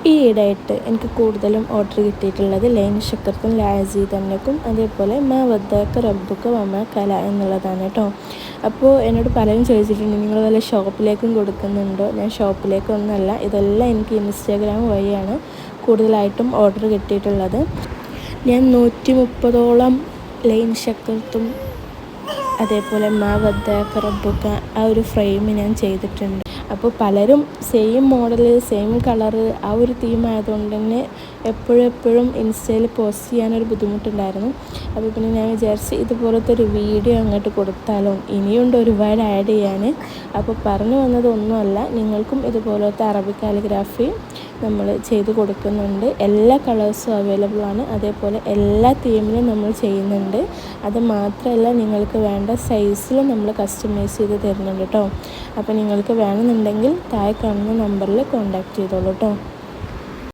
ഈ ഈടായിട്ട് എനിക്ക് കൂടുതലും ഓർഡർ കിട്ടിയിട്ടുള്ളത് ലൈൻ ഷക്കർത്തും ലാസി തന്നെക്കും അതേപോലെ മാ വദ്ദാക്ക റബ്ബുക്ക വമാ കല എന്നുള്ളതാണ് കേട്ടോ. അപ്പോൾ എന്നോട് പലരും ചോദിച്ചിട്ടുണ്ട് നിങ്ങൾ വല്ല ഷോപ്പിലേക്കും കൊടുക്കുന്നുണ്ടോ? ഞാൻ ഷോപ്പിലേക്കൊന്നുമല്ല, ഇതെല്ലാം എനിക്ക് ഇൻസ്റ്റാഗ്രാം വഴിയാണ് കൂടുതലായിട്ടും ഓർഡർ കിട്ടിയിട്ടുള്ളത്. ഞാൻ 130ഓളം ലൈൻ ഷക്കർത്തും അതേപോലെ മാ വദ്ദാക്ക റബ്ബുക്ക ആ ഒരു ഫ്രെയിം ഞാൻ ചെയ്തിട്ടുണ്ട്. അപ്പോൾ പലരും സെയിം മോഡൽ സെയിം കളറ് ആ ഒരു തീം ആയതുകൊണ്ട് തന്നെ എപ്പോഴും ഇൻസ്റ്റയിൽ പോസ്റ്റ് ചെയ്യാനൊരു ബുദ്ധിമുട്ടുണ്ടായിരുന്നു. അപ്പോൾ പിന്നെ ഞാൻ വിചാരിച്ച് ഇതുപോലത്തെ ഒരു വീഡിയോ അങ്ങോട്ട് കൊടുത്താലോ, ഇനിയുണ്ട് ഒരുപാട് ആഡ് ചെയ്യാൻ. അപ്പോൾ പറഞ്ഞു വന്നത് ഒന്നുമല്ല, നിങ്ങൾക്കും ഇതുപോലത്തെ അറബിക് കാലിഗ്രാഫി നമ്മൾ ചെയ്ത് കൊടുക്കുന്നുണ്ട്. എല്ലാ കളേഴ്സും അവൈലബിൾ ആണ്, അതേപോലെ എല്ലാ തീമിലും നമ്മൾ ചെയ്യുന്നുണ്ട്. അത് മാത്രമല്ല, നിങ്ങൾക്ക് വേണ്ട സൈസിലും നമ്മൾ കസ്റ്റമൈസ് ചെയ്ത് തരുന്നുണ്ട് കേട്ടോ. അപ്പോൾ നിങ്ങൾക്ക് വേണമെന്നുണ്ടെങ്കിൽ താഴെ കാണുന്ന നമ്പറിൽ കോൺടാക്റ്റ് ചെയ്തോളൂ കേട്ടോ.